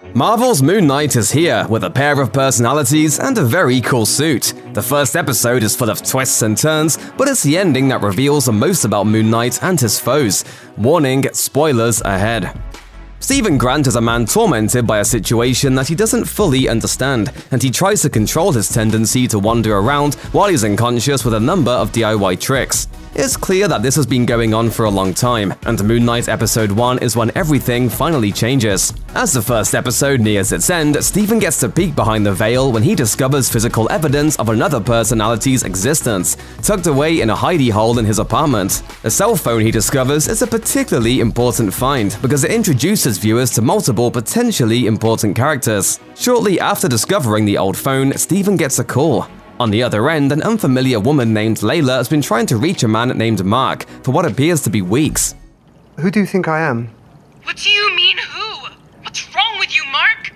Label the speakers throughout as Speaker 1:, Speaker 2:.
Speaker 1: Marvel's Moon Knight is here with a pair of personalities and a very cool suit. The first episode is full of twists and turns, but it's the ending that reveals the most about Moon Knight and his foes. Warning, spoilers ahead. Stephen Grant is a man tormented by a situation that he doesn't fully understand, and he tries to control his tendency to wander around while he's unconscious with a number of DIY tricks. It's clear that this has been going on for a long time, and Moon Knight Episode 1 is when everything finally changes. As the first episode nears its end, Stephen gets to peek behind the veil when he discovers physical evidence of another personality's existence, tucked away in a hidey hole in his apartment. A cell phone he discovers is a particularly important find because it introduces viewers to multiple potentially important characters. Shortly after discovering the old phone, Stephen gets a call. On the other end, an unfamiliar woman named Layla has been trying to reach a man named Mark for what appears to be weeks.
Speaker 2: Who do you think I am?
Speaker 3: What do you mean who? What's wrong with you, Mark?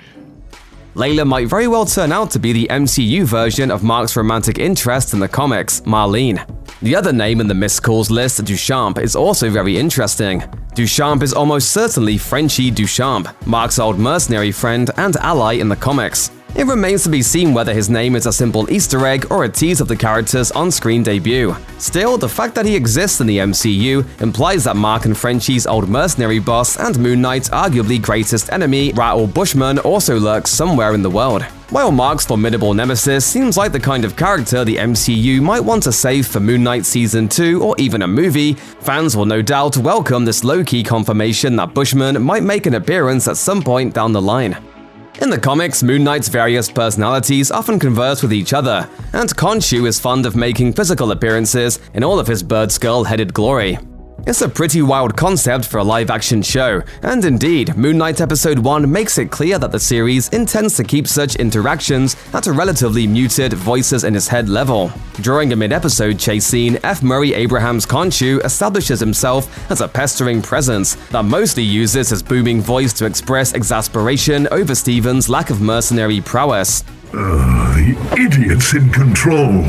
Speaker 1: Layla might very well turn out to be the MCU version of Mark's romantic interest in the comics, Marlene. The other name in the missed calls list, Duchamp, is also very interesting. Duchamp is almost certainly Frenchie Duchamp, Mark's old mercenary friend and ally in the comics. It remains to be seen whether his name is a simple Easter egg or a tease of the character's on-screen debut. Still, the fact that he exists in the MCU implies that Mark and Frenchie's old mercenary boss and Moon Knight's arguably greatest enemy, Raoul Bushman, also lurks somewhere in the world. While Mark's formidable nemesis seems like the kind of character the MCU might want to save for Moon Knight Season 2 or even a movie, fans will no doubt welcome this low-key confirmation that Bushman might make an appearance at some point down the line. In the comics, Moon Knight's various personalities often converse with each other, and Khonshu is fond of making physical appearances in all of his bird skull-headed glory. It's a pretty wild concept for a live-action show, and indeed, Moon Knight Episode 1 makes it clear that the series intends to keep such interactions at a relatively muted voices-in-his-head level. During a mid-episode chase scene, F. Murray Abraham's Khonshu establishes himself as a pestering presence that mostly uses his booming voice to express exasperation over Stephen's lack of mercenary prowess.
Speaker 4: The idiot's in control.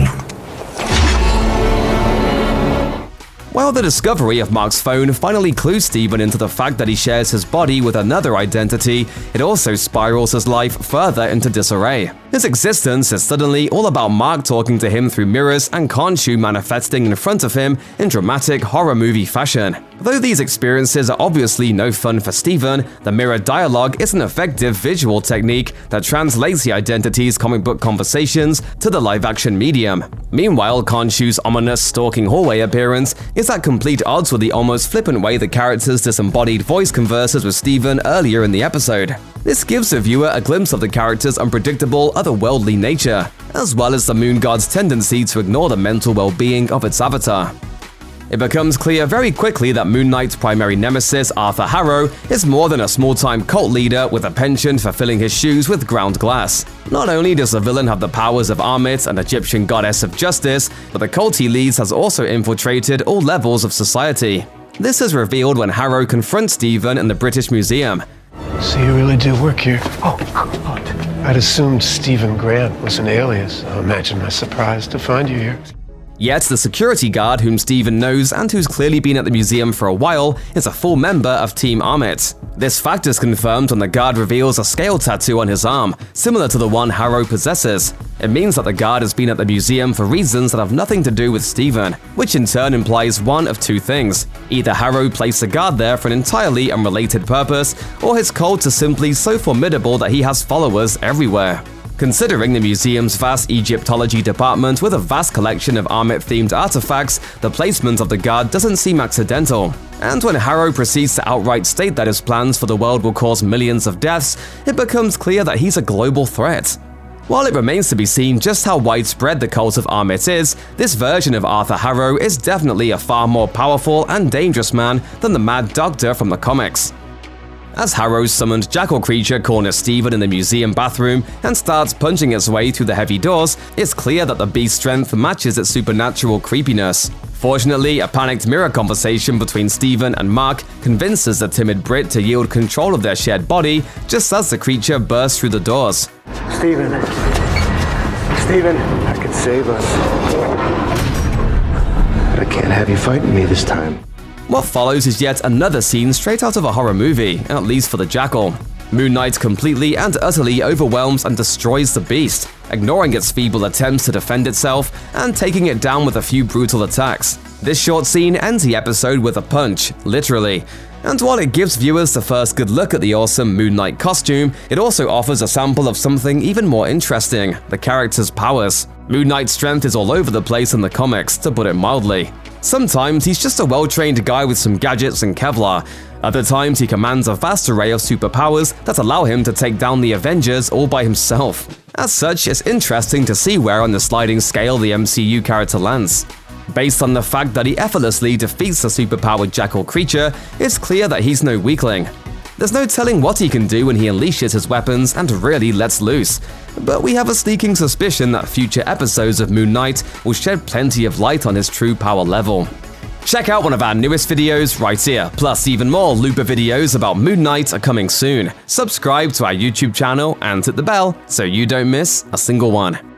Speaker 1: While the discovery of Mark's phone finally clues Stephen into the fact that he shares his body with another identity, it also spirals his life further into disarray. His existence is suddenly all about Mark talking to him through mirrors and Khonshu manifesting in front of him in dramatic horror movie fashion. Though these experiences are obviously no fun for Stephen, the mirror dialogue is an effective visual technique that translates the identity's comic book conversations to the live-action medium. Meanwhile, Khonshu's ominous stalking hallway appearance is at complete odds with the almost flippant way the character's disembodied voice converses with Stephen earlier in the episode. This gives the viewer a glimpse of the character's unpredictable, otherworldly nature, as well as the Moon God's tendency to ignore the mental well-being of its avatar. It becomes clear very quickly that Moon Knight's primary nemesis, Arthur Harrow, is more than a small-time cult leader with a penchant for filling his shoes with ground glass. Not only does the villain have the powers of Amit, an Egyptian goddess of justice, but the cult he leads has also infiltrated all levels of society. This is revealed when Harrow confronts Stephen in the British Museum.
Speaker 5: So you really do work here? Oh, I'd assumed Stephen Grant was an alias. Imagine my surprise to find you here.
Speaker 1: Yet the security guard whom Stephen knows and who's clearly been at the museum for a while is a full member of Team Amit. This fact is confirmed when the guard reveals a scale tattoo on his arm, similar to the one Harrow possesses. It means that the guard has been at the museum for reasons that have nothing to do with Stephen, which in turn implies one of two things. Either Harrow placed the guard there for an entirely unrelated purpose, or his cult is simply so formidable that he has followers everywhere. Considering the museum's vast Egyptology department with a vast collection of Amit-themed artifacts, the placement of the guard doesn't seem accidental. And when Harrow proceeds to outright state that his plans for the world will cause millions of deaths, it becomes clear that he's a global threat. While it remains to be seen just how widespread the cult of Amit is, this version of Arthur Harrow is definitely a far more powerful and dangerous man than the Mad Doctor from the comics. As Harrow's summoned jackal creature corners Stephen in the museum bathroom and starts punching its way through the heavy doors, it's clear that the beast's strength matches its supernatural creepiness. Fortunately, a panicked mirror conversation between Stephen and Mark convinces the timid Brit to yield control of their shared body just as the creature bursts through the doors.
Speaker 5: Stephen, I could save us. But I can't have you fighting me this time.
Speaker 1: What follows is yet another scene straight out of a horror movie, at least for the jackal. Moon Knight completely and utterly overwhelms and destroys the beast, ignoring its feeble attempts to defend itself and taking it down with a few brutal attacks. This short scene ends the episode with a punch, literally. And while it gives viewers the first good look at the awesome Moon Knight costume, it also offers a sample of something even more interesting: the character's powers. Moon Knight's strength is all over the place in the comics, to put it mildly. Sometimes he's just a well-trained guy with some gadgets and Kevlar. Other times he commands a vast array of superpowers that allow him to take down the Avengers all by himself. As such, it's interesting to see where on the sliding scale the MCU character lands. Based on the fact that he effortlessly defeats a superpowered jackal creature, it's clear that he's no weakling. There's no telling what he can do when he unleashes his weapons and really lets loose. But we have a sneaking suspicion that future episodes of Moon Knight will shed plenty of light on his true power level. Check out one of our newest videos right here, plus even more Looper videos about Moon Knight are coming soon. Subscribe to our YouTube channel and hit the bell so you don't miss a single one.